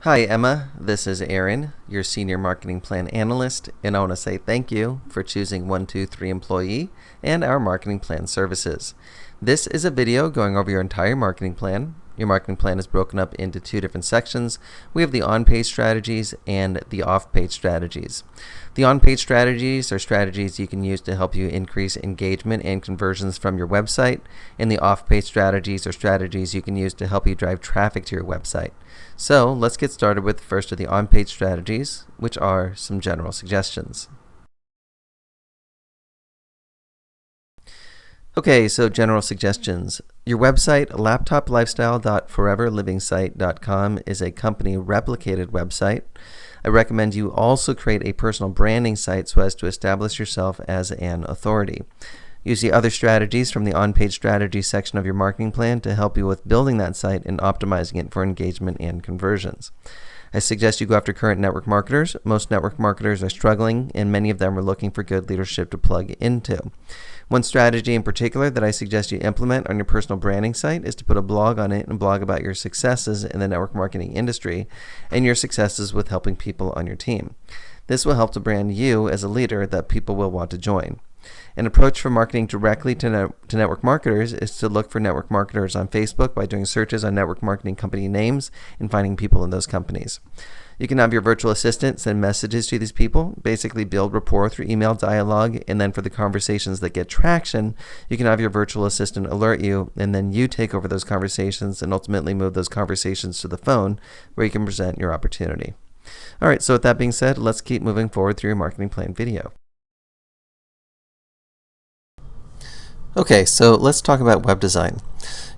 Hi, Emma. This is Aaron, your Senior Marketing Plan Analyst, and I want to say thank you for choosing 123 Employee and our marketing plan services. This is a video going over your entire marketing plan. Your marketing plan is broken up into two different sections. We have the on-page strategies and the off-page strategies. The on-page strategies are strategies you can use to help you increase engagement and conversions from your website, and the off-page strategies are strategies you can use to help you drive traffic to your website. So let's get started with the first of the on-page strategies, which are some general suggestions. Okay, so general suggestions. Your website, laptoplifestyle.foreverlivingsite.com, is a company replicated website. I recommend you also create a personal branding site so as to establish yourself as an authority. Use the other strategies from the on-page strategy section of your marketing plan to help you with building that site and optimizing it for engagement and conversions. I suggest you go after current network marketers. Most network marketers are struggling, and many of them are looking for good leadership to plug into. One strategy in particular that I suggest you implement on your personal branding site is to put a blog on it and blog about your successes in the network marketing industry and your successes with helping people on your team. This will help to brand you as a leader that people will want to join. An approach for marketing directly to network marketers is to look for network marketers on Facebook by doing searches on network marketing company names and finding people in those companies. You can have your virtual assistant send messages to these people, basically build rapport through email dialogue, and then for the conversations that get traction, you can have your virtual assistant alert you, and then you take over those conversations and ultimately move those conversations to the phone where you can present your opportunity. All right, so with that being said, let's keep moving forward through your marketing plan video. Okay, so let's talk about web design.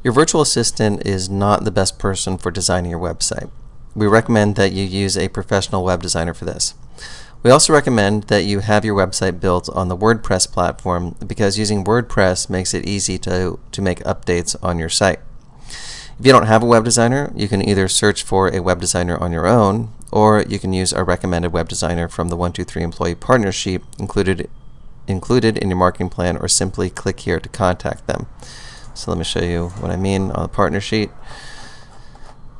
Your virtual assistant is not the best person for designing your website. We recommend that you use a professional web designer for this. We also recommend that you have your website built on the WordPress platform because using WordPress makes it easy to make updates on your site. If you don't have a web designer, you can either search for a web designer on your own, or you can use our recommended web designer from the 123 Employee Partner Sheet included in your marketing plan, or simply click here to contact them. So let me show you what I mean on the partner sheet.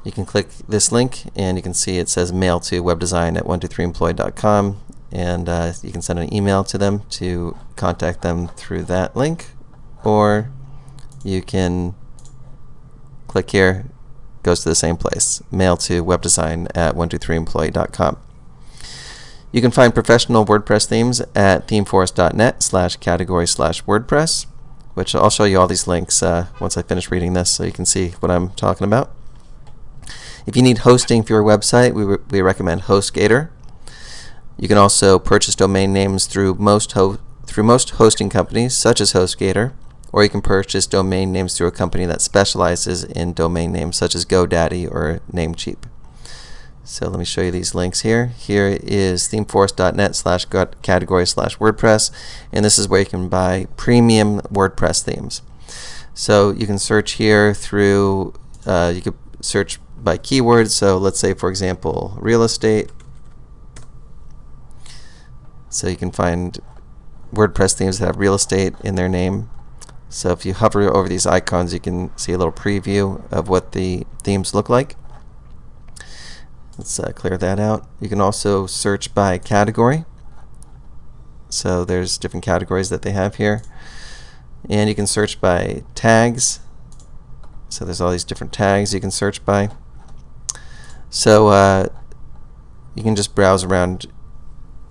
You can click this link and you can see it says mail to webdesign@123employee.com, and you can send an email to them to contact them through that link, or you can click here, goes to the same place, mail to webdesign@123employee.com. You can find professional WordPress themes at themeforest.net/category/WordPress, which I'll show you all these links once I finish reading this so you can see what I'm talking about. If you need hosting for your website, we recommend HostGator. You can also purchase domain names through most hosting companies, such as HostGator, or you can purchase domain names through a company that specializes in domain names, such as GoDaddy or Namecheap. So let me show you these links here. Here is themeforest.net/category/WordPress, and this is where you can buy premium WordPress themes. So you can search here through, you could search by keywords. So let's say, for example, real estate. So you can find WordPress themes that have real estate in their name. So if you hover over these icons, you can see a little preview of what the themes look like. Let's clear that out. You can also search by category. So there's different categories that they have here. And you can search by tags. So there's all these different tags you can search by. So you can just browse around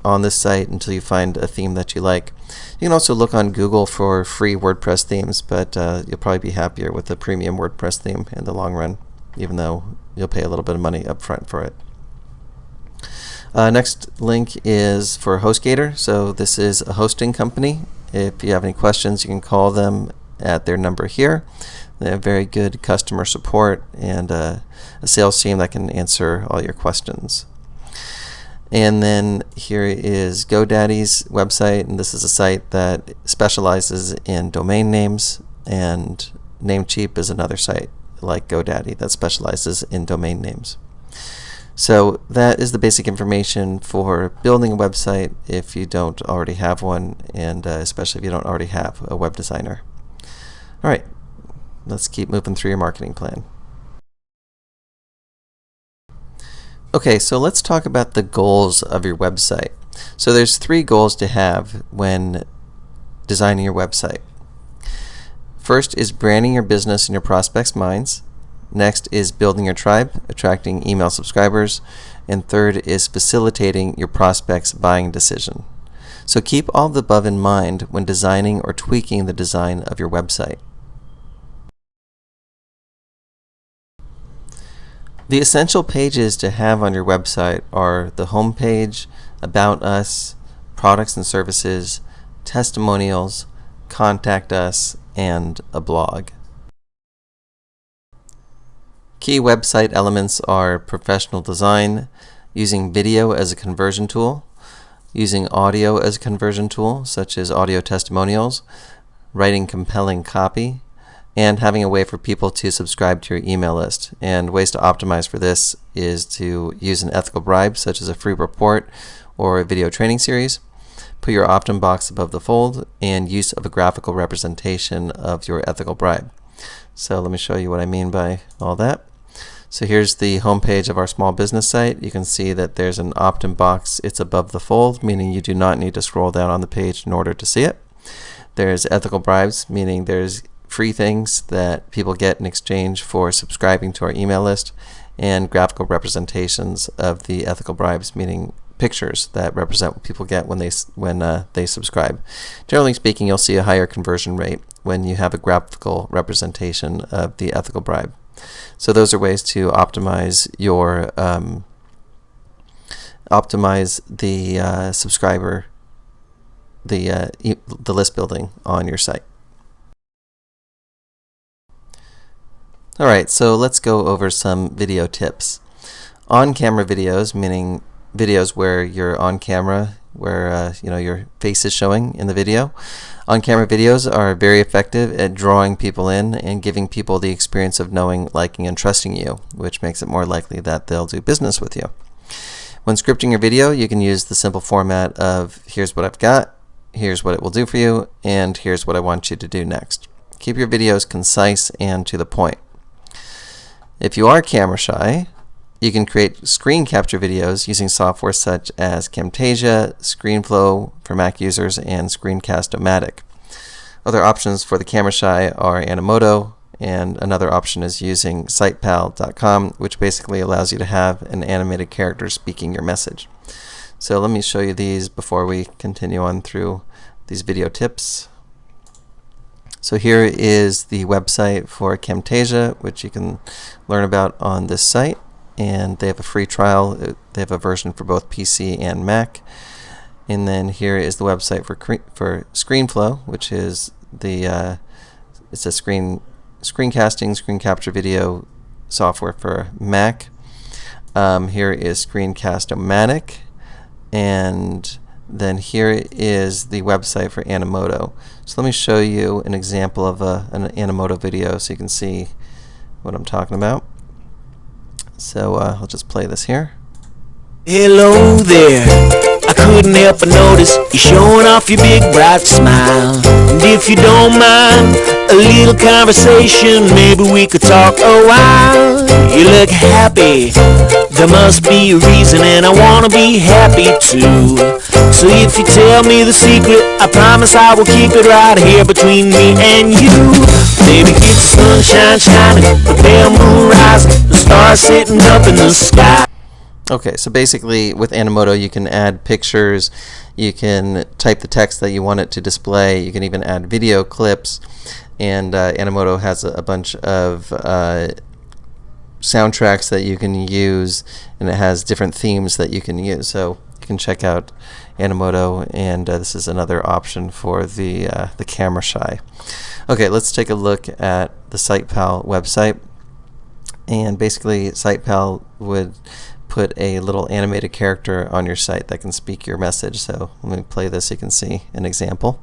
on this site until you find a theme that you like. You can also look on Google for free WordPress themes, but you'll probably be happier with the premium WordPress theme in the long run, even though you'll pay a little bit of money up front for it. Next link is for HostGator. So this is a hosting company. If you have any questions, you can call them at their number here. They have very good customer support and a sales team that can answer all your questions. And then here is GoDaddy's website, and this is a site that specializes in domain names, and Namecheap is another site like GoDaddy that specializes in domain names. So that is the basic information for building a website if you don't already have one, and especially if you don't already have a web designer. All right, let's keep moving through your marketing plan. Okay, so let's talk about the goals of your website. So there's 3 goals to have when designing your website. First is branding your business in your prospects' minds. Next is building your tribe, attracting email subscribers. And third is facilitating your prospects' buying decision. So keep all of the above in mind when designing or tweaking the design of your website. The essential pages to have on your website are the home page, About Us, Products and Services, Testimonials, Contact Us, and a blog. Key website elements are professional design, using video as a conversion tool, using audio as a conversion tool, such as audio testimonials, writing compelling copy, and having a way for people to subscribe to your email list. And ways to optimize for this is to use an ethical bribe, such as a free report or a video training series, put your opt-in box above the fold, and use of a graphical representation of your ethical bribe. So let me show you what I mean by all that. So here's the home page of our small business site. You can see that there's an opt-in box. It's above the fold, meaning you do not need to scroll down on the page in order to see it. There's ethical bribes, meaning there's free things that people get in exchange for subscribing to our email list, and graphical representations of the ethical bribes, meaning pictures that represent what people get when they subscribe. Generally speaking, you'll see a higher conversion rate when you have a graphical representation of the ethical bribe. So those are ways to optimize your subscriber, the list building on your site. All right, so let's go over some video tips. On-camera videos, meaning videos where you're on camera, where your face is showing in the video. On-camera videos are very effective at drawing people in and giving people the experience of knowing, liking, and trusting you, which makes it more likely that they'll do business with you. When scripting your video, you can use the simple format of here's what I've got, here's what it will do for you, and here's what I want you to do next. Keep your videos concise and to the point. If you are camera shy, you can create screen capture videos using software such as Camtasia, ScreenFlow for Mac users, and Screencast-O-Matic. Other options for the camera shy are Animoto, and another option is using sitepal.com, which basically allows you to have an animated character speaking your message. So let me show you these before we continue on through these video tips. So here is the website for Camtasia, which you can learn about on this site. And they have a free trial. They have a version for both PC and Mac. And then here is the website for ScreenFlow, which is it's a screencasting, screen capture video software for Mac. Here is Screencast-O-Matic, and then here is the website for Animoto. So let me show you an example of an Animoto video so you can see what I'm talking about. So I'll just play this here. Hello there, I couldn't help but notice you're showing off your big bright smile. And if you don't mind a little conversation, maybe we could talk a while. You look happy, there must be a reason, and I wanna be happy too. So if you tell me the secret, I promise I will keep it right here between me and you. Baby, it's the sunshine shining, the pale moon rising, the stars sitting up in the sky. Okay, so basically with Animoto you can add pictures, you can type the text that you want it to display, you can even add video clips, and Animoto has a bunch of soundtracks that you can use, and it has different themes that you can use. So you can check out Animoto, and this is another option for the camera shy. Okay, let's take a look at the SitePal website. And basically SitePal would put a little animated character on your site that can speak your message. So let me play this so you can see an example.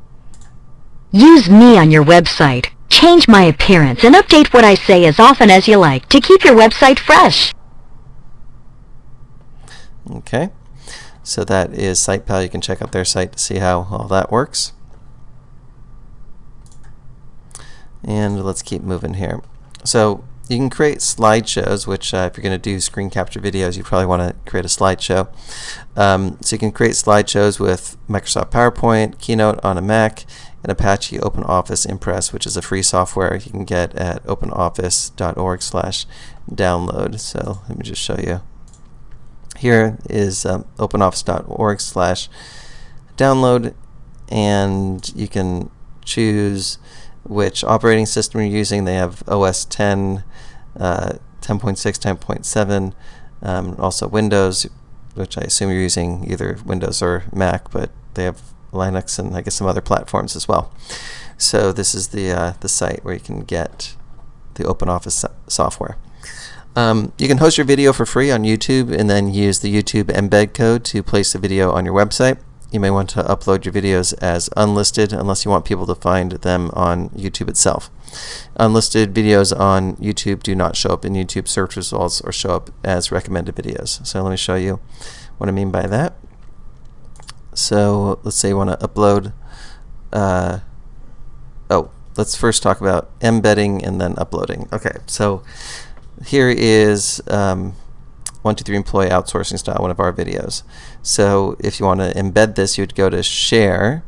Use me on your website. Change my appearance and update what I say as often as you like to keep your website fresh. Okay, so that is SitePal. You can check out their site to see how all that works. And let's keep moving here. So You can create slideshows, which if you're going to do screen capture videos, you probably want to create a slideshow. So you can create slideshows with Microsoft PowerPoint, Keynote on a Mac, and Apache OpenOffice Impress, which is a free software you can get at openoffice.org/download. So let me just show you. Here is openoffice.org/download, and you can choose which operating system you're using. They have OS 10, 10.6, 10.7, also Windows, which I assume you're using either Windows or Mac, but they have Linux and I guess some other platforms as well. So this is the site where you can get the OpenOffice software. You can host your video for free on YouTube and then use the YouTube embed code to place the video on your website. You may want to upload your videos as unlisted unless you want people to find them on YouTube itself. Unlisted videos on YouTube do not show up in YouTube search results or show up as recommended videos. So let me show you what I mean by that. So let's say you want to upload. Let's first talk about embedding and then uploading. Okay, so here is 123 Employee Outsourcing Style, one of our videos. So if you want to embed this, you would go to Share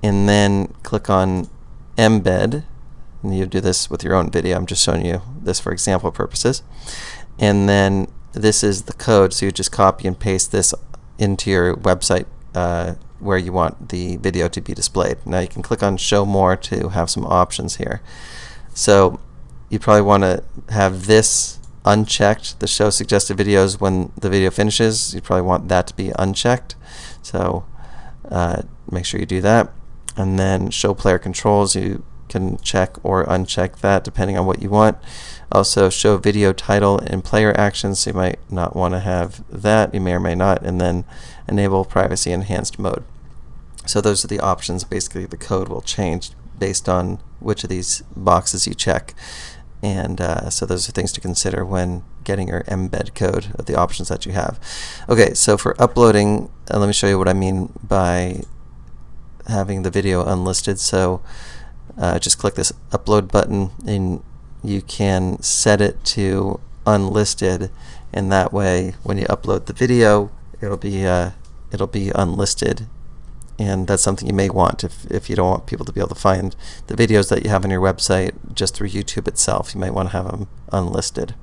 and then click on Embed. And you do this with your own video. I'm just showing you this for example purposes. And then this is the code, so you just copy and paste this into your website where you want the video to be displayed. Now you can click on Show More to have some options here. So you probably want to have this unchecked, the show suggested videos when the video finishes. You probably want that to be unchecked. So make sure you do that. And then show player controls, you can check or uncheck that depending on what you want. Also show video title and player actions, so you might not want to have that, you may or may not. And then enable privacy enhanced mode. So those are the options. Basically the code will change based on which of these boxes you check. And so those are things to consider when getting your embed code of the options that you have. Okay, so for uploading, let me show you what I mean by having the video unlisted. So just click this upload button and you can set it to unlisted, and that way when you upload the video it'll be unlisted. And that's something you may want if you don't want people to be able to find the videos that you have on your website just through YouTube itself. You might want to have them unlisted.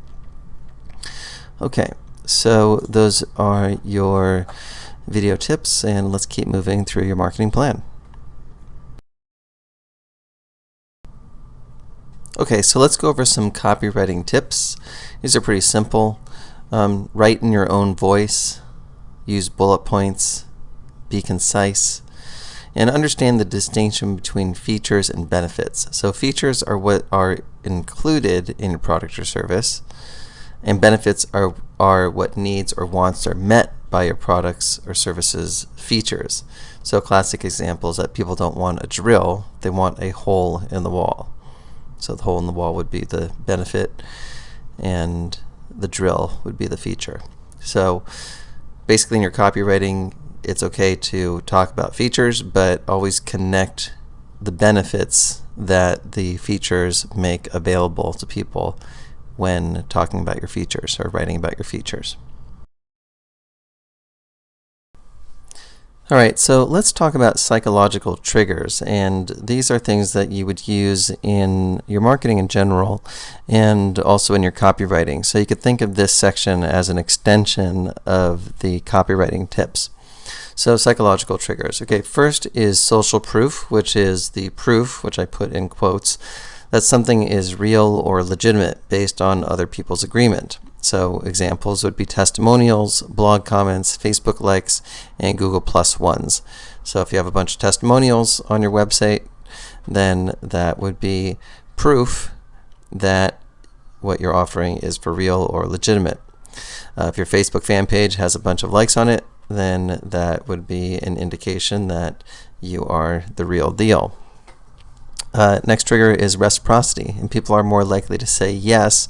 Okay, so those are your video tips, and let's keep moving through your marketing plan. Okay, so let's go over some copywriting tips. These are pretty simple. Write in your own voice, use bullet points, be concise, and understand the distinction between features and benefits. So features are what are included in your product or service, and benefits are what needs or wants are met by your products or services features. So classic examples that people don't want a drill, they want a hole in the wall. So the hole in the wall would be the benefit and the drill would be the feature. So basically in your copywriting, it's okay to talk about features, but always connect the benefits that the features make available to people when talking about your features or writing about your features. Alright, so let's talk about psychological triggers, and these are things that you would use in your marketing in general and also in your copywriting. So you could think of this section as an extension of the copywriting tips. So psychological triggers. Okay, first is social proof, which is the proof, which I put in quotes, that something is real or legitimate based on other people's agreement. So examples would be testimonials, blog comments, Facebook likes, and Google Plus ones. So if you have a bunch of testimonials on your website, then that would be proof that what you're offering is for real or legitimate. If your Facebook fan page has a bunch of likes on it, then that would be an indication that you are the real deal. Next trigger is reciprocity, and people are more likely to say yes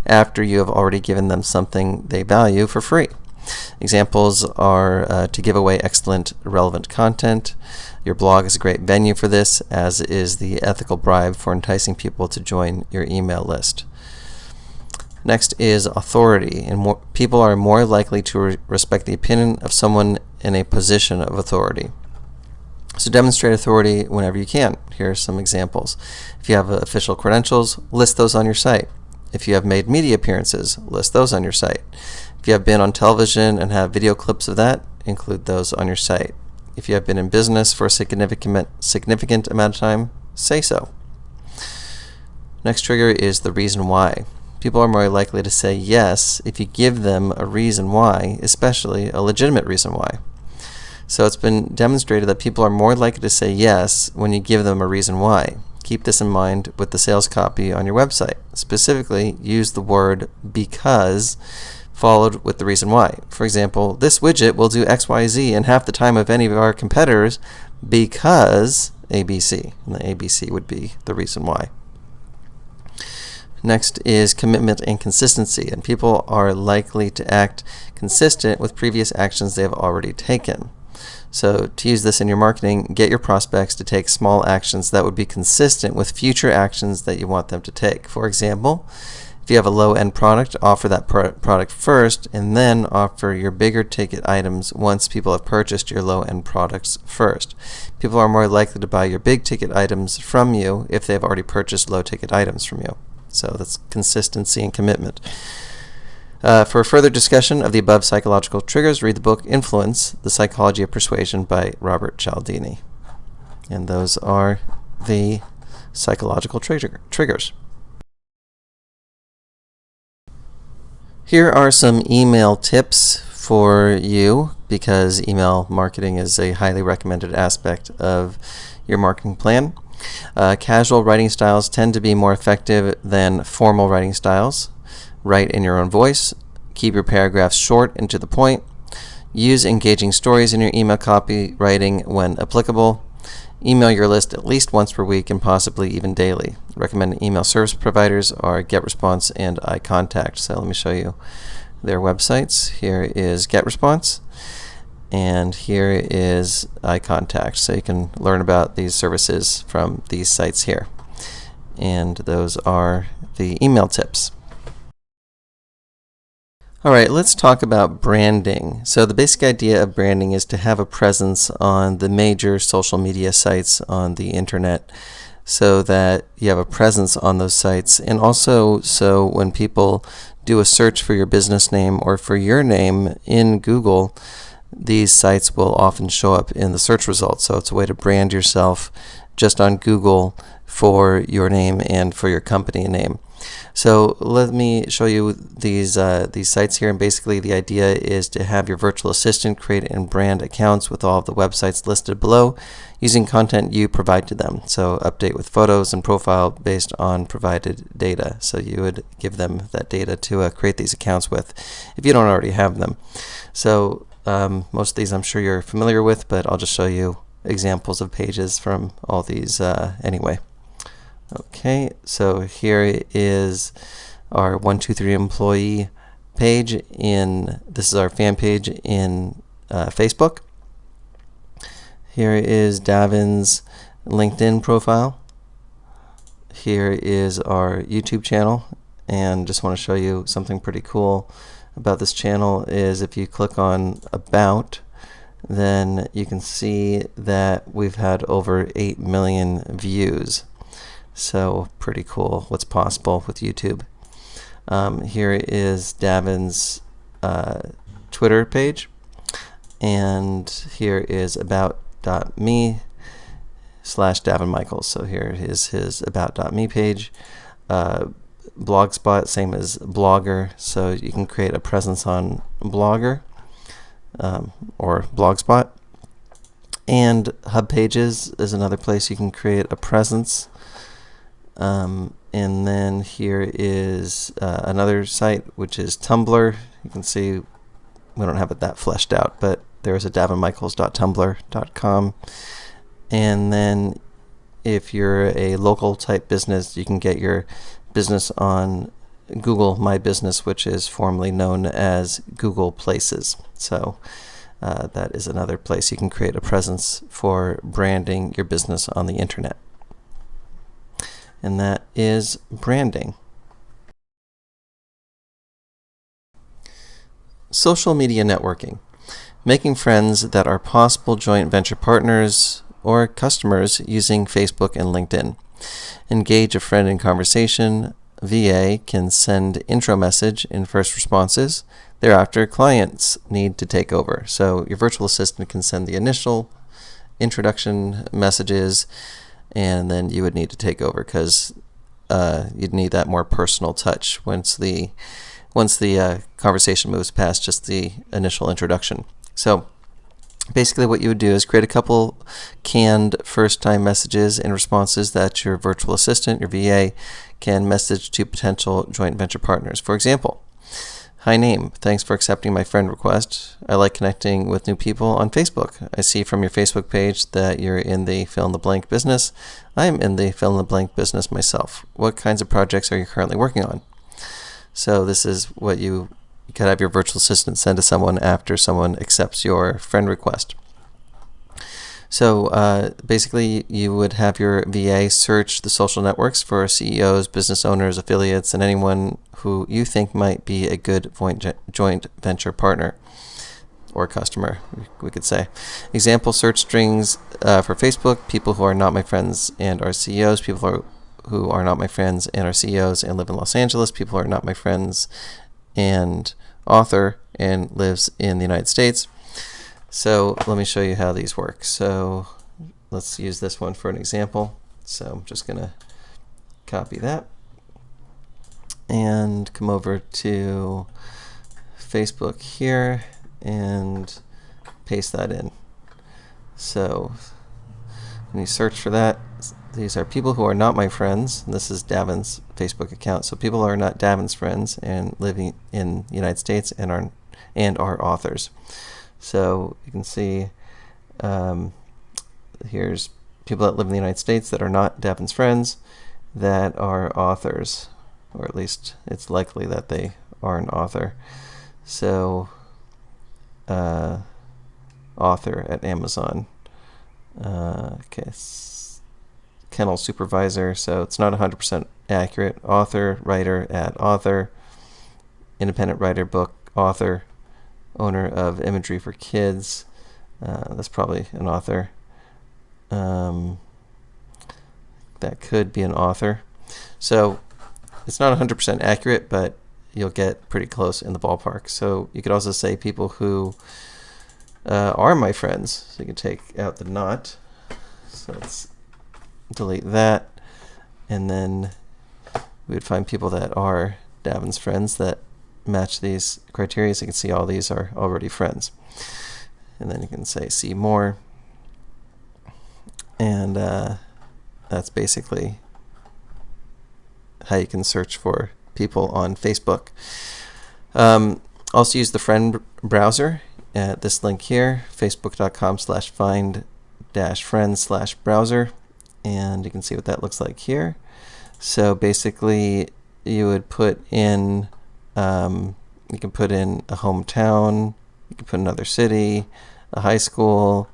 after you have already given them something they value for free. Examples are to give away excellent relevant content. Your blog is a great venue for this, as is the ethical bribe for enticing people to join your email list. Next is authority, and people are more likely to respect the opinion of someone in a position of authority. So demonstrate authority whenever you can. Here are some examples. If you have official credentials, list those on your site. If you have made media appearances, list those on your site. If you have been on television and have video clips of that, include those on your site. If you have been in business for a significant amount of time, say so. Next trigger is the reason why. People are more likely to say yes if you give them a reason why, especially a legitimate reason why. So it's been demonstrated that people are more likely to say yes when you give them a reason why. Keep this in mind with the sales copy on your website. Specifically, use the word because followed with the reason why. For example, this widget will do XYZ in half the time of any of our competitors because ABC. And the ABC would be the reason why. Next is commitment and consistency, and people are likely to act consistent with previous actions they have already taken. So to use this in your marketing, get your prospects to take small actions that would be consistent with future actions that you want them to take. For example, if you have a low-end product, offer that product first and then offer your bigger ticket items once people have purchased your low-end products first. People are more likely to buy your big ticket items from you if they've already purchased low ticket items from you. So that's consistency and commitment. For further discussion of the above psychological triggers, read the book Influence, The Psychology of Persuasion by Robert Cialdini. And those are the psychological triggers. Here are some email tips for you, because email marketing is a highly recommended aspect of your marketing plan. Casual writing styles tend to be more effective than formal writing styles. Write in your own voice. Keep your paragraphs short and to the point. Use engaging stories in your email copywriting when applicable. Email your list at least once per week and possibly even daily. Recommended email service providers are GetResponse and iContact. So let me show you their websites. Here is GetResponse. And here is iContact. So you can learn about these services from these sites here. And those are the email tips. All right, let's talk about branding. So the basic idea of branding is to have a presence on the major social media sites on the internet so that you have a presence on those sites, and also so when people do a search for your business name or for your name in Google, these sites will often show up in the search results. So it's a way to brand yourself just on Google for your name and for your company name. So let me show you these sites here, and basically the idea is to have your virtual assistant create and brand accounts with all of the websites listed below using content you provide to them. So update with photos and profile based on provided data. So you would give them that data to create these accounts with if you don't already have them. So most of these I'm sure you're familiar with, but I'll just show you examples of pages from all these anyway. Okay, so here is our 123 employee page this is our fan page in Facebook. Here is Davin's LinkedIn profile. Here is our YouTube channel, and just want to show you something pretty cool about this channel is if you click on About, then you can see that we've had over 8 million views. So pretty cool what's possible with YouTube. Here is Davin's Twitter page, and here is about.me/Davin Michaels. So here is his about.me page. Blogspot, same as Blogger, so you can create a presence on Blogger or Blogspot. And Hub Pages is another place you can create a presence. And then here is another site, which is Tumblr. You can see we don't have it that fleshed out, but there's a davinmichaels.tumblr.com. And then if you're a local type business, you can get your business on Google My Business, which is formerly known as Google Places. So that is another place you can create a presence for branding your business on the internet. And that is branding. Social media networking. Making friends that are possible joint venture partners or customers using Facebook and LinkedIn. Engage a friend in conversation. VA can send intro message in first responses. Thereafter, clients need to take over. So your virtual assistant can send the initial introduction messages, and then you would need to take over because you'd need that more personal touch once the conversation moves past just the initial introduction. So basically what you would do is create a couple canned first-time messages and responses that your virtual assistant, your VA, can message to potential joint venture partners. For example, hi name, thanks for accepting my friend request. I like connecting with new people on Facebook. I see from your Facebook page that you're in the fill-in-the-blank business. I am in the fill-in-the-blank business myself. What kinds of projects are you currently working on? So this is what you could have your virtual assistant send to someone after someone accepts your friend request. So basically you would have your VA search the social networks for CEOs, business owners, affiliates, and anyone who you think might be a good joint venture partner or customer, we could say. Example search strings for Facebook: people who are not my friends and are CEOs, people who are not my friends and are CEOs and live in Los Angeles, people who are not my friends and author and lives in the United States. So let me show you how these work. So let's use this one for an example. So I'm just going to copy that and come over to Facebook here and paste that in. So when you search for that, these are people who are not my friends. And this is Davin's Facebook account. So people who are not Davin's friends and living in the United States and are authors. So you can see here's people that live in the United States that are not Davin's friends that are authors, or at least it's likely that they are an author. So author at Amazon. Okay. Kennel supervisor, so it's not 100% accurate. Author, writer at author, independent writer, book author, owner of imagery for kids. That's probably an author. That could be an author. So it's not 100% accurate, but you'll get pretty close in the ballpark. So you could also say people who are my friends. So you can take out the not. So let's delete that, and then we would find people that are Davin's friends that match these criteria. So you can see all these are already friends, and then you can say see more, and that's basically how you can search for people on Facebook. Also use the friend browser at this link here, facebook.com/find-friends/browser. And you can see what that looks like here. So basically you would put in, you can put in a hometown, you can put another city, a high school,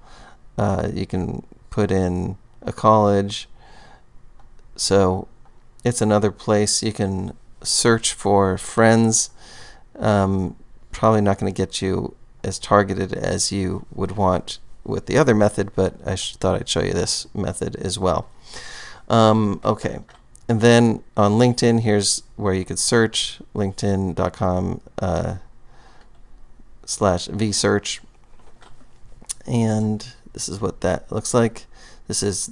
you can put in a college. So it's another place you can search for friends. Probably not going to get you as targeted as you would want with the other method, but I thought I'd show you this method as well. Okay, and then on LinkedIn, here's where you could search, linkedin.com /vsearch, and this is what that looks like. This is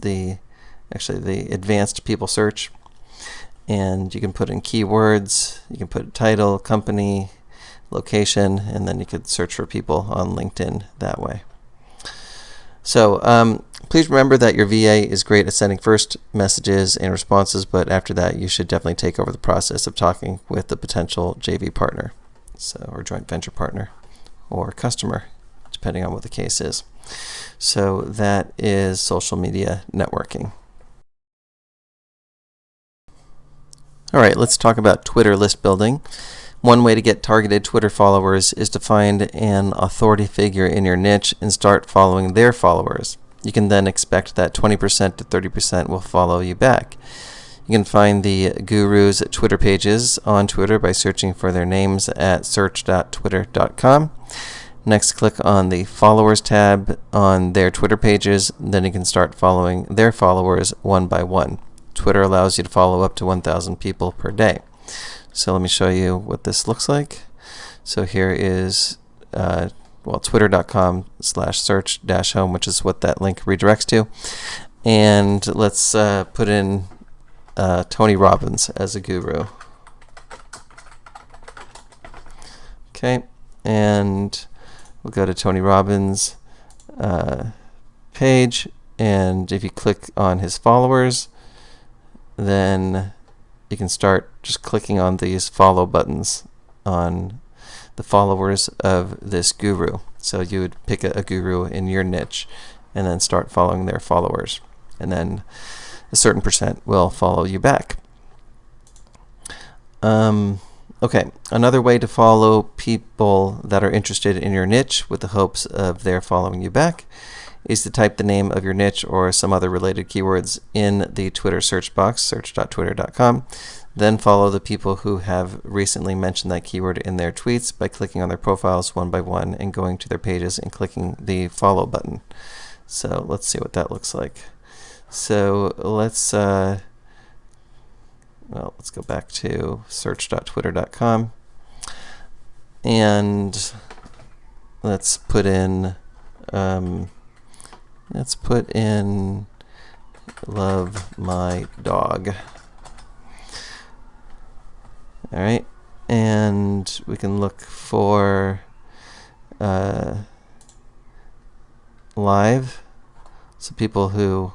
actually the advanced people search, and you can put in keywords, you can put title, company, location, and then you could search for people on LinkedIn that way. So please remember that your VA is great at sending first messages and responses, but after that you should definitely take over the process of talking with the potential JV partner, or joint venture partner, or customer, depending on what the case is. So that is social media networking. All right, let's talk about Twitter list building. One way to get targeted Twitter followers is to find an authority figure in your niche and start following their followers. You can then expect that 20% to 30% will follow you back. You can find the gurus' Twitter pages on Twitter by searching for their names at search.twitter.com. Next, click on the Followers tab on their Twitter pages. Then you can start following their followers one by one. Twitter allows you to follow up to 1,000 people per day. So let me show you what this looks like. So here is twitter.com/search-home, which is what that link redirects to. And let's put in Tony Robbins as a guru. Okay, and we'll go to Tony Robbins' page, and if you click on his followers, then you can start just clicking on these follow buttons on the followers of this guru. So you would pick a guru in your niche and then start following their followers, and then a certain percent will follow you back. Okay, another way to follow people that are interested in your niche with the hopes of their following you back is to type the name of your niche or some other related keywords in the Twitter search box, search.twitter.com. Then follow the people who have recently mentioned that keyword in their tweets by clicking on their profiles one by one and going to their pages and clicking the follow button. So let's see what that looks like. So let's go back to search.twitter.com, and let's put in love my dog. All right, and we can look for live, so people who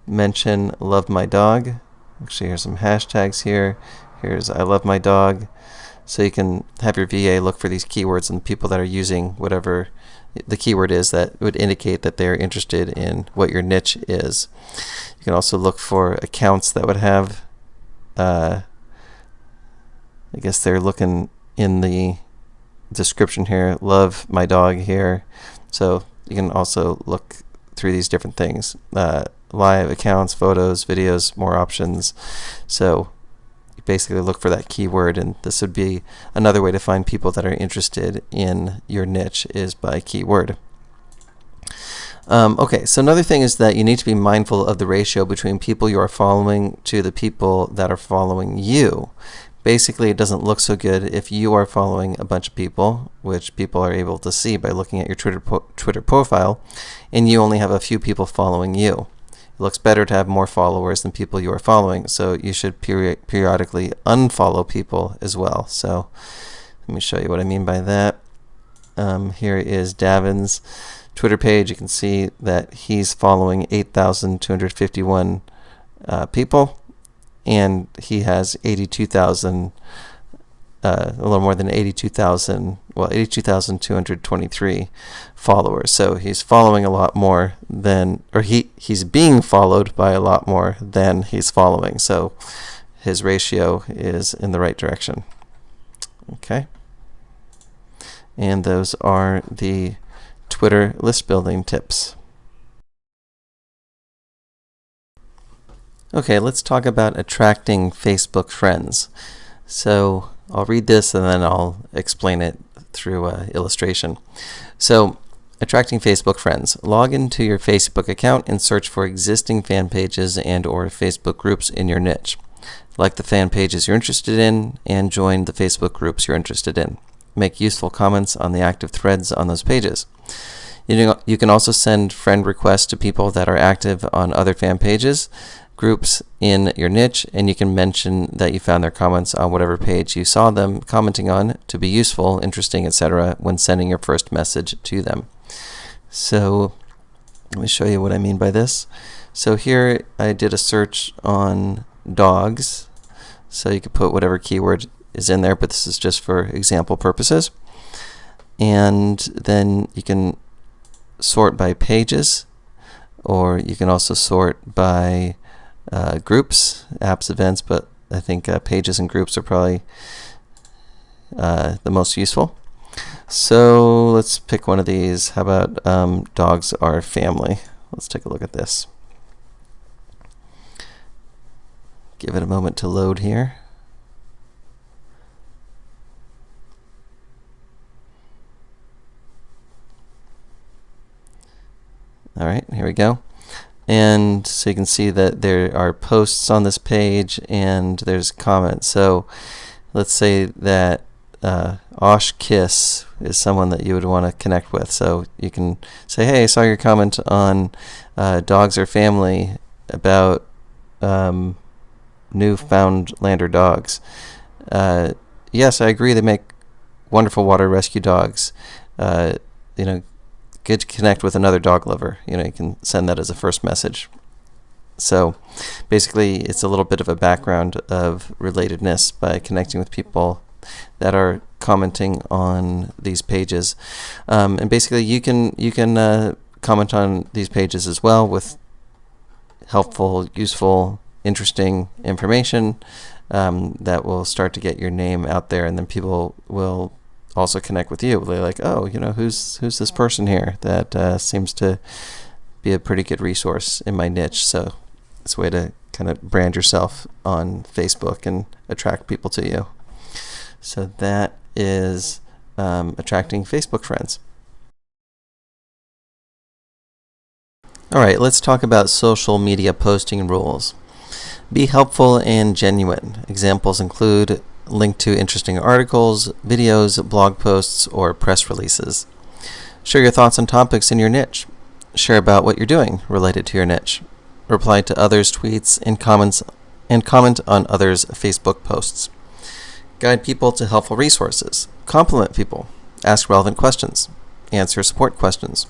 mention love my dog. Actually, here's some hashtags here. Here's I love my dog. So you can have your VA look for these keywords and people that are using whatever the keyword is that would indicate that they're interested in what your niche is. You can also look for accounts that would have, I guess they're looking in the description here, love my dog here. So you can also look through these different things. Live accounts, photos, videos, more options. So you basically look for that keyword, and this would be another way to find people that are interested in your niche is by keyword. Okay, so another thing is that you need to be mindful of the ratio between people you are following to the people that are following you. Basically, it doesn't look so good if you are following a bunch of people, which people are able to see by looking at your Twitter profile, and you only have a few people following you. It looks better to have more followers than people you are following, so you should periodically unfollow people as well. So let me show you what I mean by that. Here is Davin's Twitter page. You can see that he's following 8,251 people, and he has 82,000, a little more than 82,223 followers. So he's following a lot more than, or he's being followed by a lot more than he's following. So his ratio is in the right direction. Okay. And those are the Twitter list building tips. Okay, let's talk about attracting Facebook friends. So I'll read this and then I'll explain it through illustration. So, attracting Facebook friends. Log into your Facebook account and search for existing fan pages and or Facebook groups in your niche. Like the fan pages you're interested in and join the Facebook groups you're interested in. Make useful comments on the active threads on those pages. You can also send friend requests to people that are active on other fan pages, groups in your niche, and you can mention that you found their comments on whatever page you saw them commenting on to be useful, interesting, etc. when sending your first message to them. So let me show you what I mean by this. So here I did a search on dogs, so you could put whatever keyword is in there, but this is just for example purposes. And then you can sort by pages, or you can also sort by groups, apps, events, but I think pages and groups are probably the most useful. So let's pick one of these. How about dogs are family? Let's take a look at this. give it a moment to load here. All right, here we go. And so you can see that there are posts on this page and there's comments. So let's say that Osh Kiss is someone that you would want to connect with. So you can say, hey, I saw your comment on Dogs or Family about Newfoundlander dogs. Yes, I agree, they make wonderful water rescue dogs. Good to connect with another dog lover. You can send that as a first message. So basically, it's a little bit of a background of relatedness by connecting with people that are commenting on these pages. And basically, you can comment on these pages as well with helpful, useful, interesting information that will start to get your name out there, and then people will also connect with you. They're like, oh, who's this person here that seems to be a pretty good resource in my niche. So it's a way to kind of brand yourself on Facebook and attract people to you. So that is attracting Facebook friends. All right, let's talk about social media posting rules. Be helpful and genuine. Examples include link to interesting articles, videos, blog posts, or press releases. Share your thoughts on topics in your niche. Share about what you're doing related to your niche. Reply to others' tweets and comment on others' Facebook posts. Guide people to helpful resources. Compliment people. Ask relevant questions. Answer support questions.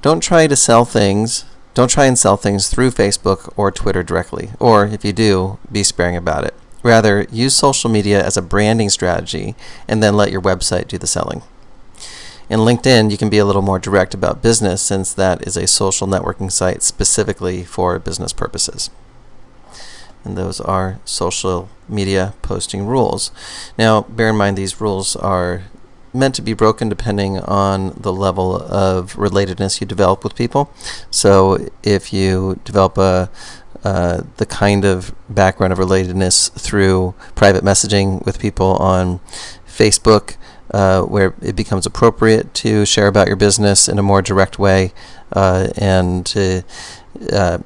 Don't try and sell things through Facebook or Twitter directly, or if you do, be sparing about it. Rather, use social media as a branding strategy and then let your website do the selling. In LinkedIn, you can be a little more direct about business, since that is a social networking site specifically for business purposes. And those are social media posting rules. Now, bear in mind these rules are meant to be broken depending on the level of relatedness you develop with people. So if you develop the kind of background of relatedness through private messaging with people on Facebook, where it becomes appropriate to share about your business in a more direct way, and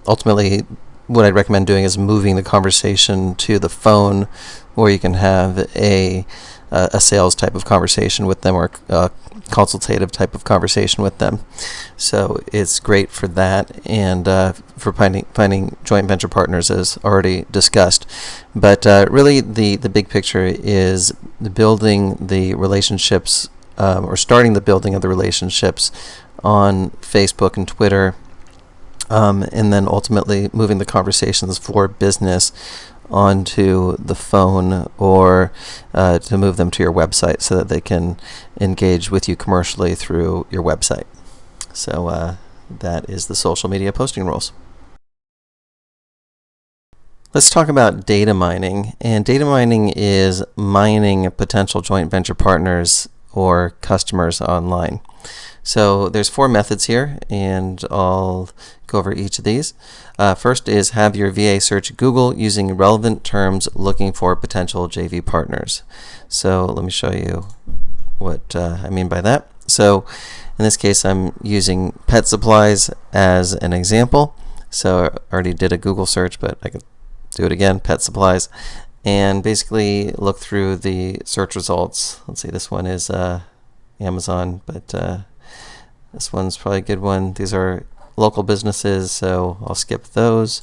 ultimately what I'd recommend doing is moving the conversation to the phone, where you can have a sales type of conversation with them, or a consultative type of conversation with them. So it's great for that, and for finding joint venture partners, as already discussed. But really the big picture is building the relationships, or starting the building of the relationships on Facebook and Twitter, and then ultimately moving the conversations for business onto the phone, or to move them to your website so that they can engage with you commercially through your website. So that is the social media posting rules. Let's talk about data mining. And data mining is mining potential joint venture partners or customers online. So there's 4 methods here, and I'll go over each of these. First is have your VA search Google using relevant terms looking for potential JV partners. So let me show you what I mean by that. So in this case, I'm using pet supplies as an example. So I already did a Google search, but I can do it again, pet supplies, and basically look through the search results. Let's see, this one is Amazon, but this one's probably a good one. These are local businesses, so I'll skip those.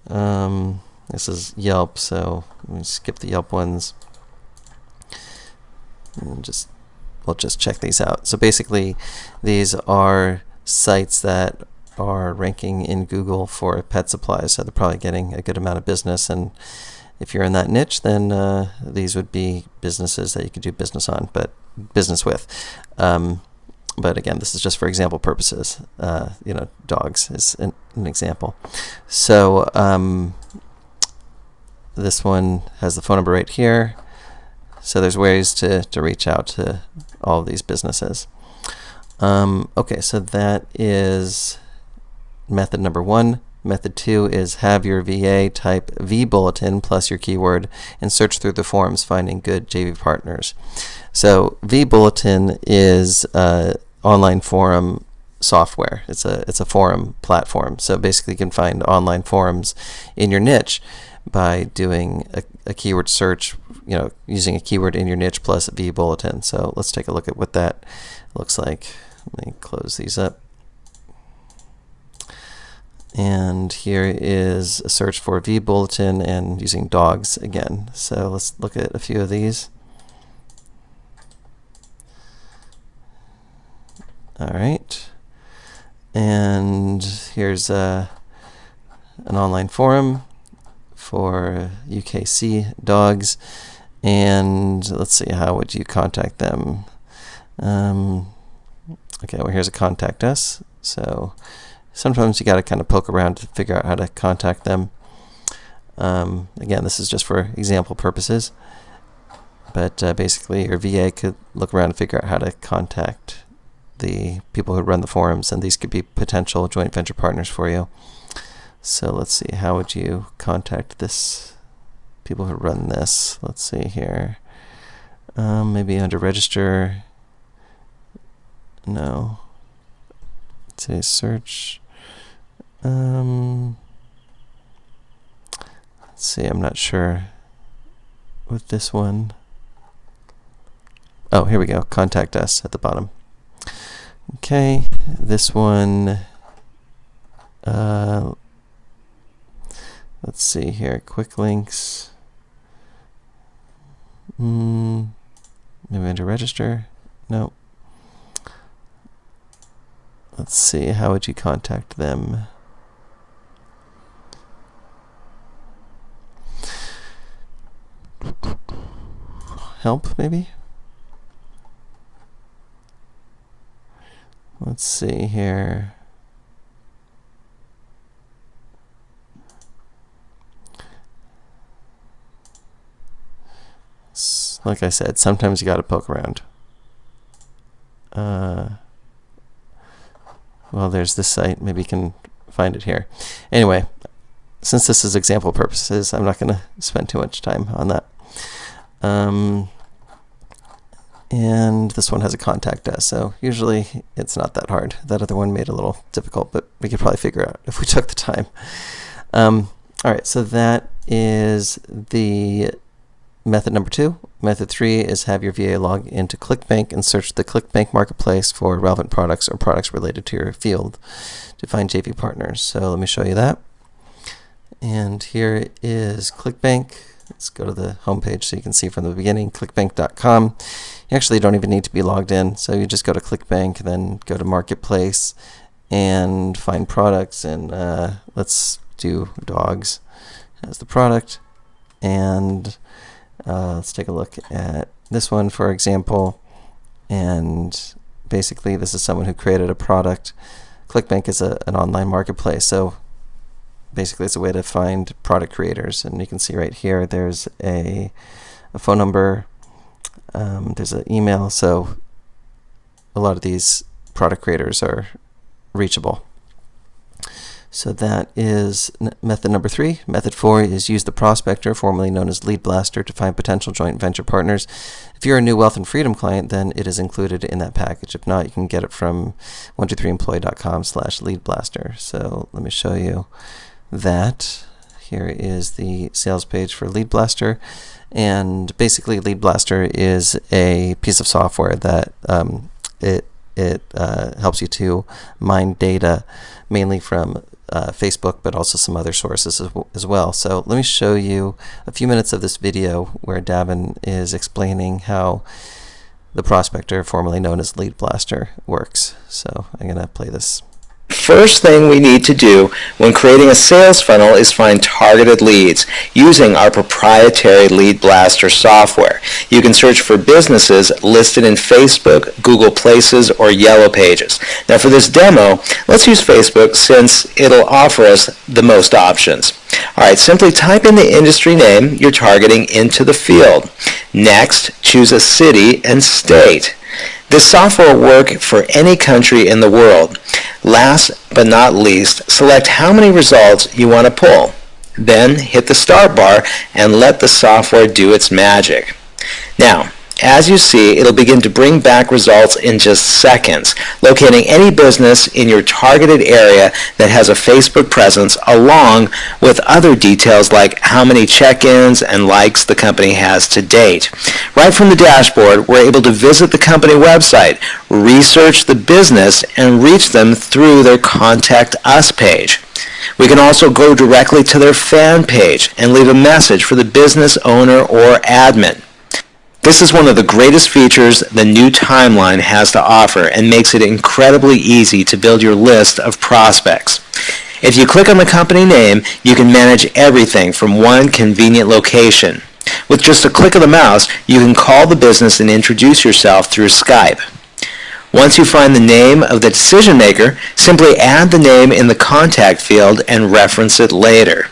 This is Yelp, so let me skip the Yelp ones. And we'll just check these out. So basically, these are sites that are ranking in Google for pet supplies, so they're probably getting a good amount of business. And if you're in that niche, then these would be businesses that you could do business with. But again, this is just for example purposes. Dogs is an example. So this one has the phone number right here. So there's ways to reach out to all of these businesses. Okay, so that is method number 1. Method 2 is have your VA type vBulletin plus your keyword and search through the forums finding good JV partners. So vBulletin is online forum software. It's a forum platform. So basically you can find online forums in your niche by doing a keyword search, using a keyword in your niche plus vBulletin. So let's take a look at what that looks like. Let me close these up. And here is a search for vBulletin and using dogs again. So let's look at a few of these. All right. And here's an online forum for UKC dogs. And let's see, how would you contact them? Okay, well, here's a contact us. So sometimes you got to kind of poke around to figure out how to contact them. Again, this is just for example purposes. But basically, your VA could look around and figure out how to contact the people who run the forums, and these could be potential joint venture partners for you. So let's see, how would you contact people who run this? Let's see here. Maybe under register. No. Say search. Let's see, I'm not sure with this one. Oh, here we go. Contact us at the bottom. Okay, this one. Let's see here. Quick links. Maybe under register. No. Let's see, how would you contact them? Help, maybe? Let's see here. Like I said, sometimes you got to poke around. Well, there's this site. Maybe you can find it here. Anyway, since this is example purposes, I'm not going to spend too much time on that. And this one has a contact us, so usually it's not that hard. That other one made it a little difficult, but we could probably figure out if we took the time. All right, so that is the method number 2. Method 3 is have your VA log into ClickBank and search the ClickBank marketplace for relevant products or products related to your field to find JV partners. So let me show you that. And here is ClickBank. Let's go to the homepage so you can see from the beginning, clickbank.com. You actually don't even need to be logged in, so you just go to ClickBank, then go to Marketplace and find products, and let's do dogs as the product. And let's take a look at this one, for example. And basically, this is someone who created a product. ClickBank is an online marketplace, so basically it's a way to find product creators. And you can see right here, there's a phone number, there's an email, so a lot of these product creators are reachable. So that is method number 3. Method 4 is use the prospector, formerly known as Lead Blaster, to find potential joint venture partners. If you're a new Wealth and Freedom client, then it is included in that package. If not, you can get it from 123employee.com/leadblaster. So let me show you that. Here is the sales page for Lead Blaster. And basically, Lead Blaster is a piece of software that it helps you to mine data mainly from Facebook, but also some other sources as well. So let me show you a few minutes of this video where Davin is explaining how the prospector, formerly known as Lead Blaster, works. So I'm going to play this. First thing we need to do when creating a sales funnel is find targeted leads using our proprietary Lead Blaster software. You can search for businesses listed in Facebook, Google Places, or Yellow Pages. Now for this demo, let's use Facebook since it'll offer us the most options. Alright, simply type in the industry name you're targeting into the field. Next, choose a city and state. This software will work for any country in the world. Last but not least, select how many results you want to pull. Then hit the start bar and let the software do its magic. Now, as you see, it'll begin to bring back results in just seconds, locating any business in your targeted area that has a Facebook presence, along with other details like how many check-ins and likes the company has to date. Right from the dashboard, we're able to visit the company website, research the business, and reach them through their Contact Us page. We can also go directly to their fan page and leave a message for the business owner or admin. This is one of the greatest features the new timeline has to offer and makes it incredibly easy to build your list of prospects. If you click on the company name, you can manage everything from one convenient location. With just a click of the mouse, you can call the business and introduce yourself through Skype. Once you find the name of the decision maker, simply add the name in the contact field and reference it later.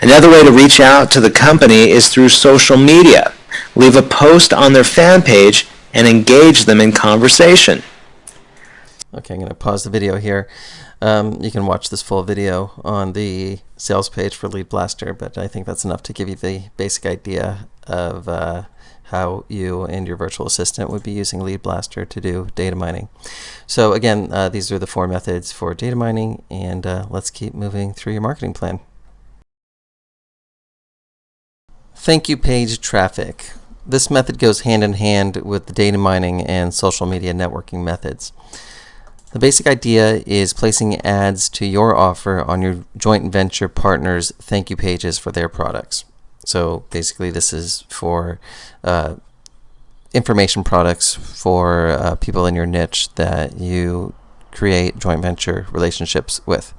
Another way to reach out to the company is through social media. Leave a post on their fan page and engage them in conversation. Okay, I'm going to pause the video here. You can watch this full video on the sales page for Lead Blaster, but I think that's enough to give you the basic idea of how you and your virtual assistant would be using Lead Blaster to do data mining. So again, these are the 4 methods for data mining, and let's keep moving through your marketing plan. Thank you page traffic. This method goes hand in hand with the data mining and social media networking methods. The basic idea is placing ads to your offer on your joint venture partners' thank you pages for their products. So basically this is for information products for people in your niche that you create joint venture relationships with.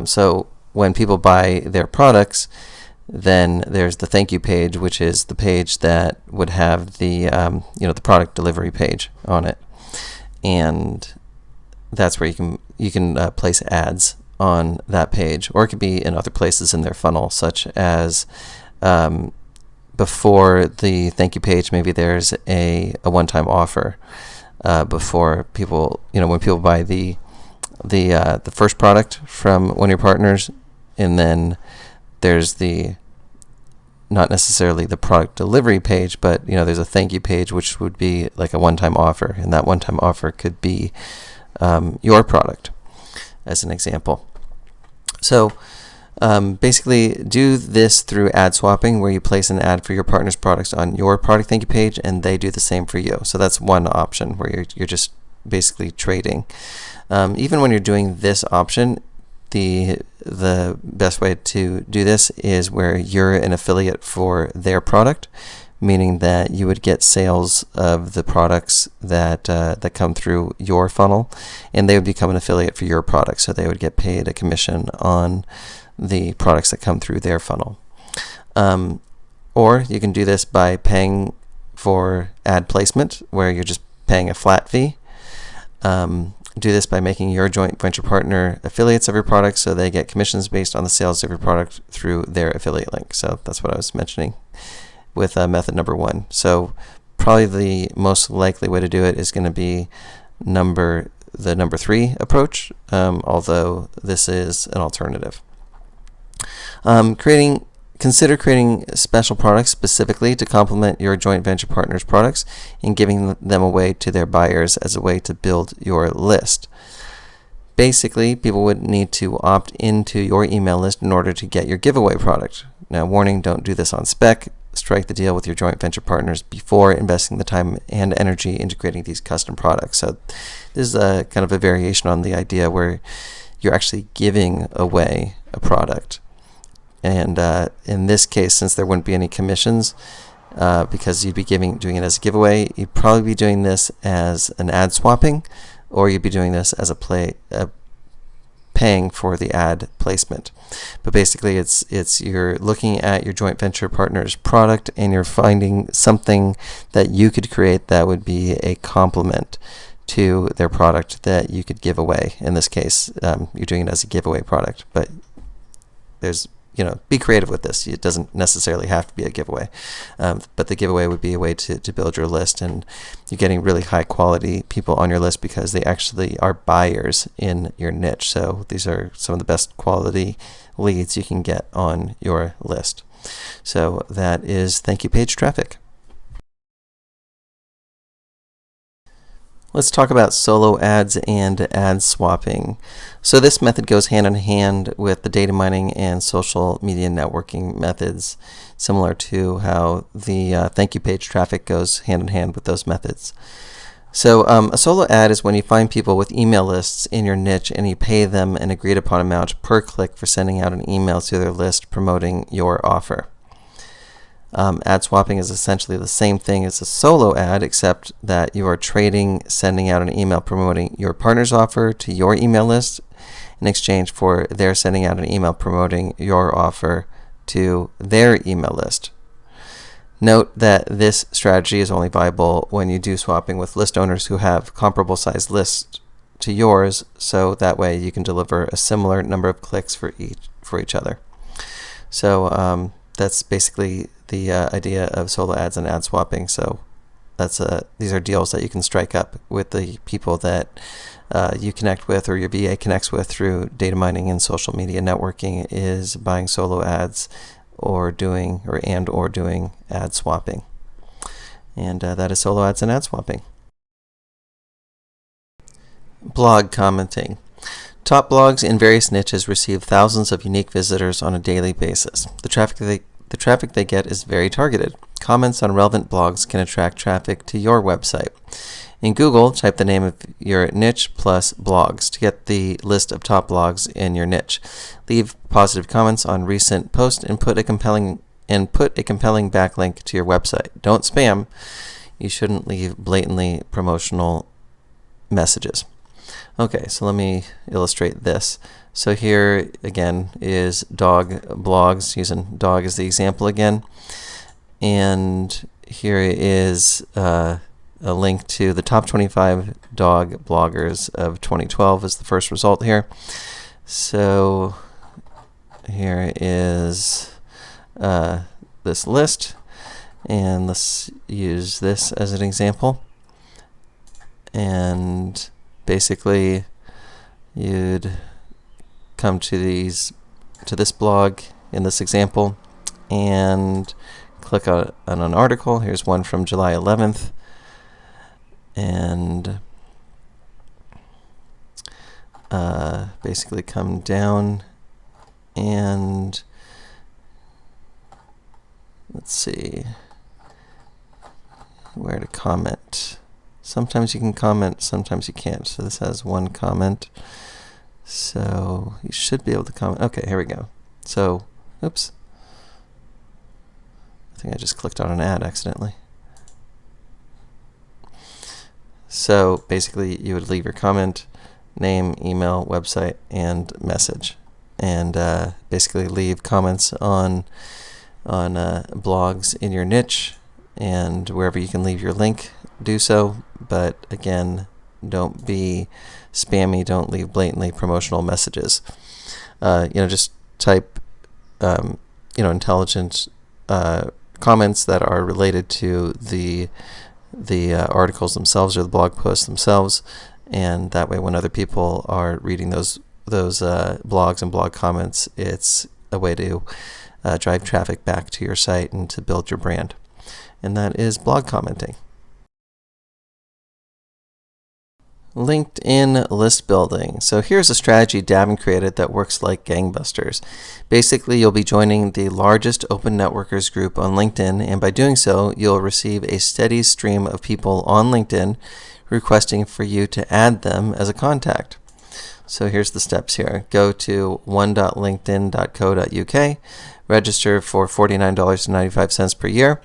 So when people buy their products, then there's the thank you page, which is the page that would have the the product delivery page on it, and that's where you can place ads on that page, or it could be in other places in their funnel, such as before the thank you page, maybe there's a one-time offer before people, when people buy the first product from one of your partners, and then there's not necessarily the product delivery page, but there's a thank you page, which would be like a one-time offer, and that one-time offer could be your product, as an example. So basically do this through ad swapping, where you place an ad for your partner's products on your product thank you page, and they do the same for you. So that's one option where you're just basically trading. Even when you're doing this option, the best way to do this is where you're an affiliate for their product, meaning that you would get sales of the products that come through your funnel, and they would become an affiliate for your product, so they would get paid a commission on the products that come through their funnel. Or you can do this by paying for ad placement, where you're just paying a flat fee. Do this by making your joint venture partner affiliates of your product, so they get commissions based on the sales of your product through their affiliate link. So that's what I was mentioning with method number 1. So probably the most likely way to do it is going to be the number 3 approach, although this is an alternative. Consider creating special products specifically to complement your joint venture partner's products and giving them away to their buyers as a way to build your list. Basically, people would need to opt into your email list in order to get your giveaway product. Now, warning, don't do this on spec. Strike the deal with your joint venture partners before investing the time and energy into creating these custom products. So this is a kind of a variation on the idea where you're actually giving away a product. And in this case, since there wouldn't be any commissions, because you'd be doing it as a giveaway, you'd probably be doing this as an ad swapping, or you'd be doing this as paying for the ad placement. But basically, it's you're looking at your joint venture partner's product, and you're finding something that you could create that would be a complement to their product that you could give away. In this case, you're doing it as a giveaway product, but there's be creative with this. It doesn't necessarily have to be a giveaway, but the giveaway would be a way to build your list, and you're getting really high quality people on your list because they actually are buyers in your niche. So these are some of the best quality leads you can get on your list. So that is thank you page traffic. Let's talk about solo ads and ad swapping. So this method goes hand in hand with the data mining and social media networking methods, similar to how the thank you page traffic goes hand in hand with those methods. So a solo ad is when you find people with email lists in your niche and you pay them an agreed upon amount per click for sending out an email to their list promoting your offer. Ad swapping is essentially the same thing as a solo ad, except that you are trading sending out an email promoting your partner's offer to your email list in exchange for their sending out an email promoting your offer to their email list. Note that this strategy is only viable when you do swapping with list owners who have comparable sized lists to yours, so that way you can deliver a similar number of clicks for each other. So that's basically the idea of solo ads and ad swapping. So that's these are deals that you can strike up with the people that you connect with, or your VA connects with through data mining and social media networking, is buying solo ads or doing ad swapping. And that is solo ads and ad swapping. Blog commenting. Top blogs in various niches receive thousands of unique visitors on a daily basis. The traffic they get is very targeted. Comments on relevant blogs can attract traffic to your website. In Google, type the name of your niche plus blogs to get the list of top blogs in your niche. Leave positive comments on recent posts and put a compelling backlink to your website. Don't spam. You shouldn't leave blatantly promotional messages. Okay, so let me illustrate this. So here again is dog blogs, using dog as the example again. And here is a link to the top 25 dog bloggers of 2012 is the first result here. So here is this list, and let's use this as an example. And basically you'd come to this blog in this example and click on an article. Here's one from July 11th, and basically come down and let's see where to comment. Sometimes you can comment, sometimes you can't. So this has one comment. So you should be able to comment. Okay, here we go. So, oops. I think I just clicked on an ad accidentally. So basically you would leave your comment, name, email, website, and message. And basically leave comments on blogs in your niche, and wherever you can leave your link, do so. But again, don't be spammy. Don't leave blatantly promotional messages. Just type intelligent comments that are related to the articles themselves or the blog posts themselves, and that way when other people are reading those blogs and blog comments, it's a way to drive traffic back to your site and to build your brand. And that is blog commenting. LinkedIn list building. So here's a strategy Davin created that works like gangbusters. Basically, you'll be joining the largest open networkers group on LinkedIn, and by doing so, you'll receive a steady stream of people on LinkedIn requesting for you to add them as a contact. So here's the steps here. Go to one.linkedin.co.uk, register for $49.95 per year.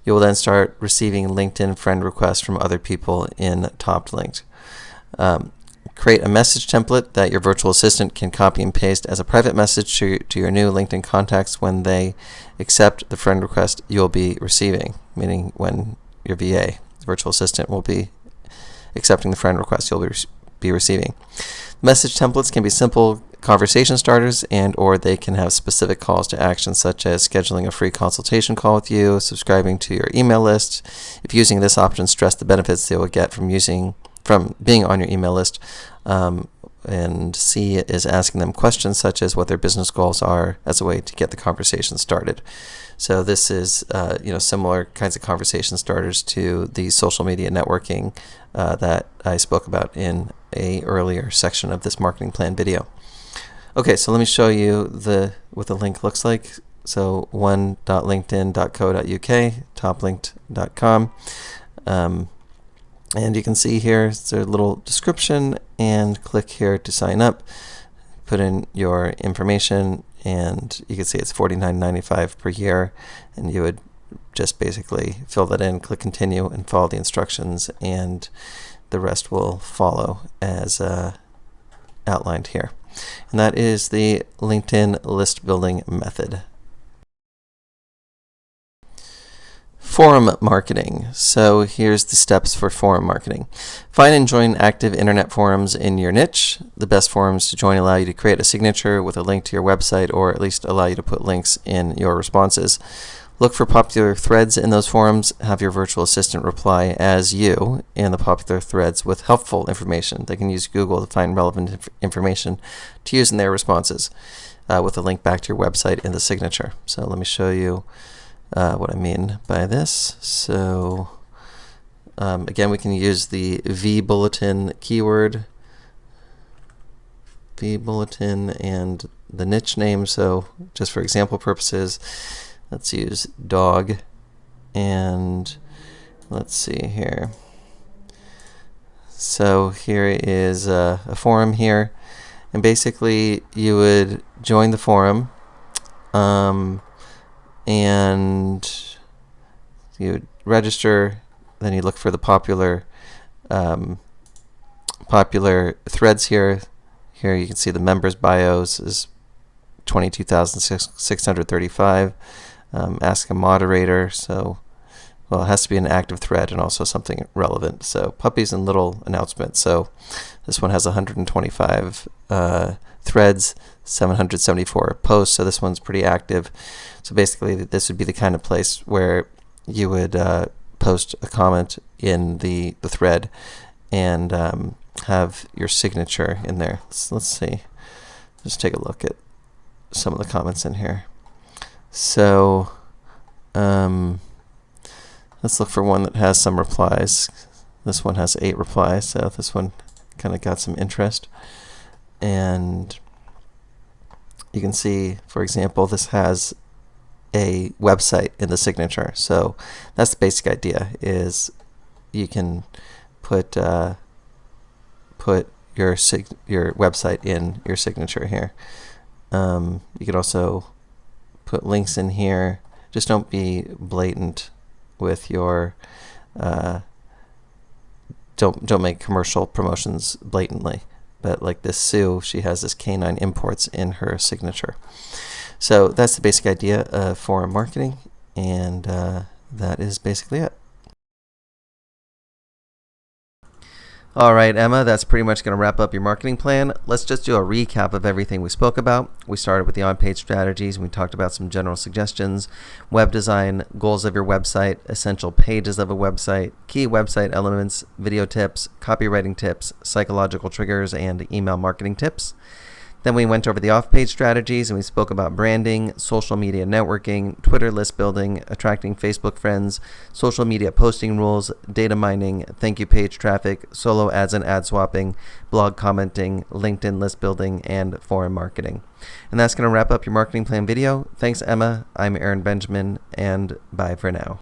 You will then start receiving LinkedIn friend requests from other people in Top Linked. Create a message template that your virtual assistant can copy and paste as a private message to your new LinkedIn contacts when they accept the friend request you'll be receiving, meaning when your VA, the virtual assistant, will be accepting the friend request you'll be receiving. Message templates can be simple conversation starters, and or they can have specific calls to action, such as scheduling a free consultation call with you, subscribing to your email list. If using this option, stress the benefits they will get from being on your email list. And C is asking them questions such as what their business goals are as a way to get the conversation started. So this is similar kinds of conversation starters to the social media networking that I spoke about in a earlier section of this marketing plan video. Okay, so let me show you what the link looks like. So one.linkedin.co.uk, toplinked.com. And you can see here, it's a little description, and click here to sign up. Put in your information, and you can see it's $49.95 per year, and you would just basically fill that in, click continue, and follow the instructions, and the rest will follow as outlined here. And that is the LinkedIn list building method. Forum marketing. So here's the steps for forum marketing. Find and join active internet forums in your niche. The best forums to join allow you to create a signature with a link to your website, or at least allow you to put links in your responses. Look for popular threads in those forums. Have your virtual assistant reply as you in the popular threads with helpful information. They can use Google to find relevant information to use in their responses with a link back to your website in the signature. So let me show you what I mean by this. So again, we can use the vBulletin keyword, vBulletin, and the niche name. So just for example purposes, let's use dog, and let's see here. So here is a forum here, and basically you would join the forum, and you would register. Then you look for the popular threads here. Here you can see the members' bios is 22,635. Ask a moderator. So, well, it has to be an active thread and also something relevant. So puppies and little announcements. So this one has 125 threads, 774 posts. So this one's pretty active. So basically, this would be the kind of place where you would post a comment in the thread and have your signature in there. Let's see. Just take a look at some of the comments in here. So let's look for one that has some replies. This one has 8 replies, so this one kind of got some interest. And you can see, for example, this has a website in the signature. So that's the basic idea, is you can put your website in your signature here. You can also put links in here. Just don't be blatant with your don't make commercial promotions blatantly. But like this Sue, she has this canine imports in her signature. So that's the basic idea of forum marketing, and that is basically it. All right, Emma, that's pretty much going to wrap up your marketing plan. Let's just do a recap of everything we spoke about. We started with the on-page strategies, and we talked about some general suggestions, web design, goals of your website, essential pages of a website, key website elements, video tips, copywriting tips, psychological triggers, and email marketing tips. Then we went over the off-page strategies, and we spoke about branding, social media networking, Twitter list building, attracting Facebook friends, social media posting rules, data mining, thank you page traffic, solo ads and ad swapping, blog commenting, LinkedIn list building, and forum marketing. And that's going to wrap up your marketing plan video. Thanks, Emma. I'm Aaron Benjamin, and bye for now.